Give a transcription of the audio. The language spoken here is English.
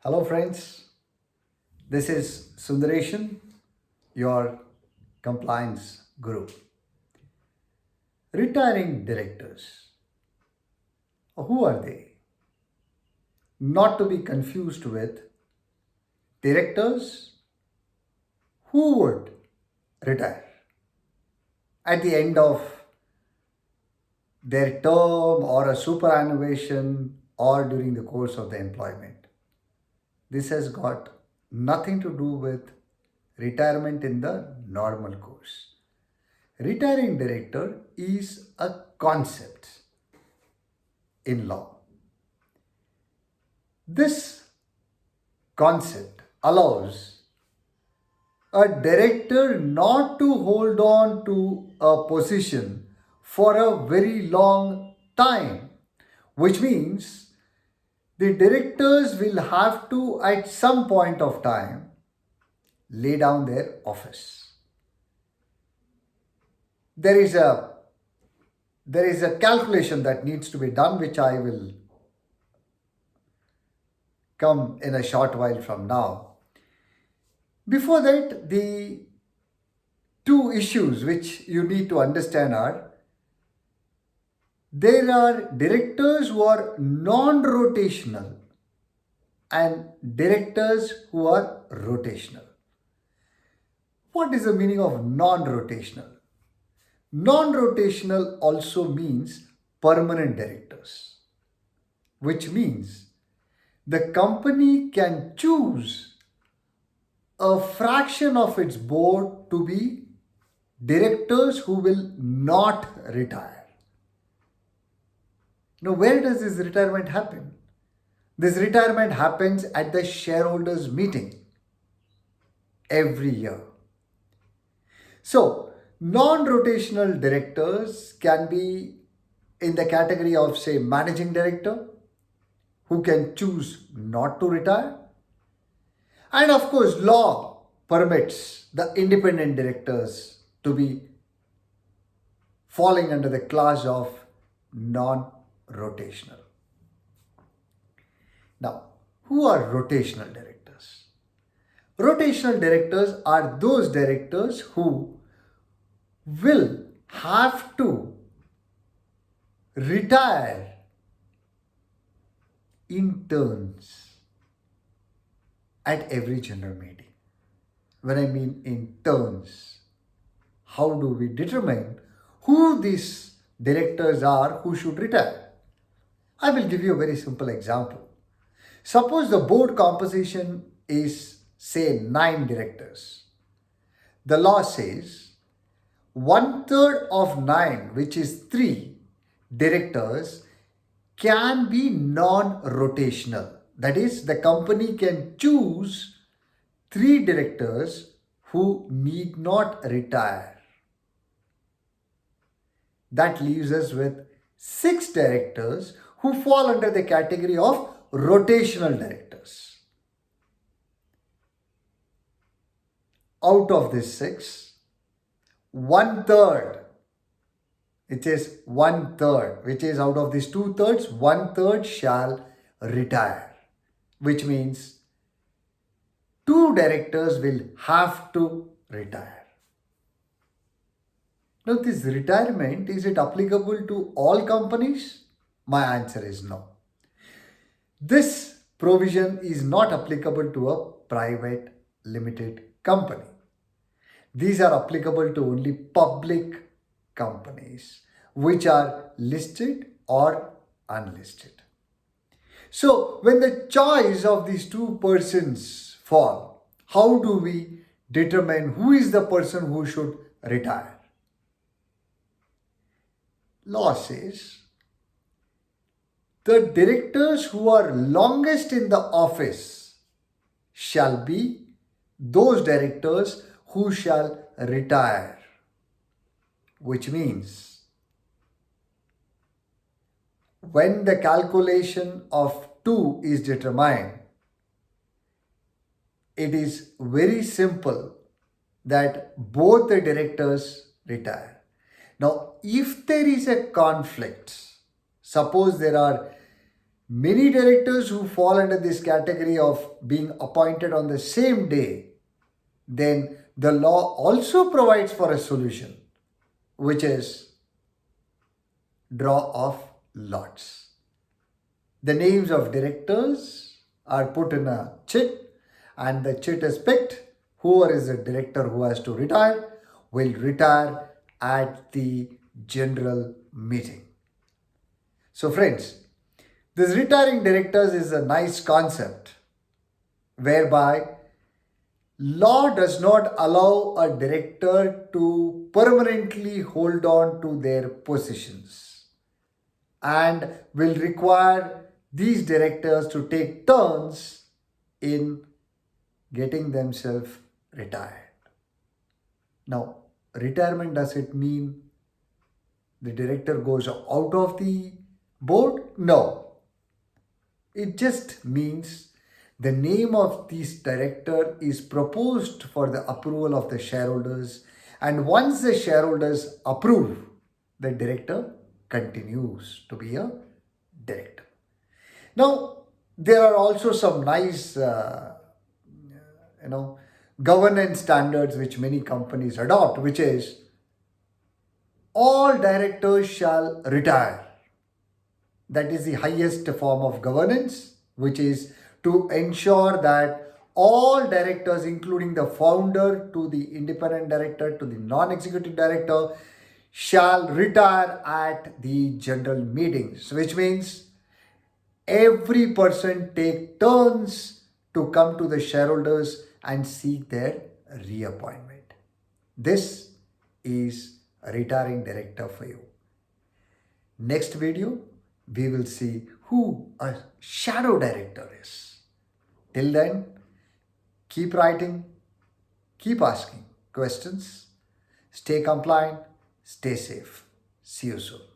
Hello, friends. This is Sundareshan, your compliance guru. Retiring directors. Who are they? Not to be confused with directors who would retire at the end of their term or a superannuation or during the course of the employment. This has got nothing to do with retirement in the normal course. Retiring director is a concept in law. This concept allows a director not to hold on to a position for a very long time, which means the directors will have to, at some point of time, lay down their office. There is a there is a calculation that needs to be done, which I will come in a short while from now. Before that, the two issues which you need to understand are there are directors who are non rotational and directors who are rotational. What is the meaning of non rotational? Non rotational also means permanent directors, which means the company can choose a fraction of its board to be directors who will not retire. Now, where does this retirement happen? This retirement happens at the shareholders' meeting every year. So, non rotational directors can be in the category of, say, managing director who can choose not to retire. And of course, law permits the independent directors to be falling under the class of non rotational. Now, who are rotational directors? Rotational directors are those directors who will have to retire in turns at every general meeting. When I mean in turns, how do we determine who these directors are who should retire? I will give you a very simple example. Suppose the board composition is, say, 9 directors. The law says 1/3 of 9, which is 3 directors, can be non rotational. That is, the company can choose 3 directors who need not retire. That leaves us with 6 directors who fall under the category of rotational directors. Out of these 6, 1/3, it is 1/3, which is out of these 2/3, 1/3 shall retire, which means 2 directors will have to retire. Now, this retirement, is it applicable to all companies? My answer is no. This provision is not applicable to a private limited company. These are applicable to only public companies which are listed or unlisted. So, when the choice of these two persons fall, how do we determine who is the person who should retire? Law says the directors who are longest in the office shall be those directors who shall retire, which means when the calculation of 2 is determined, it is very simple that both the directors retire. Now, if there is a conflict, suppose there are Many directors who fall under this category of being appointed on the same day, then the law also provides for a solution, which is draw of lots. The names of directors are put in a chit, and the chit is picked. Whoever is the director who has to retire will retire at the general meeting. So, friends, this retiring directors is a nice concept whereby law does not allow a director to permanently hold on to their positions and will require these directors to take turns in getting themselves retired. Now, retirement, does it mean the director goes out of the board? No. It just means the name of this director is proposed for the approval of the shareholders, and once the shareholders approve, the director continues to be a director. Now, there are also some nice, governance standards which many companies adopt, which is all directors shall retire. That is the highest form of governance, which is to ensure that all directors, including the founder to the independent director to the non-executive director, shall retire at the general meetings, which means every person take turns to come to the shareholders and seek their reappointment. This is a retiring director for you. Next video, we will see who a shadow director is. Till then, keep writing, keep asking questions, stay compliant, stay safe. See you soon.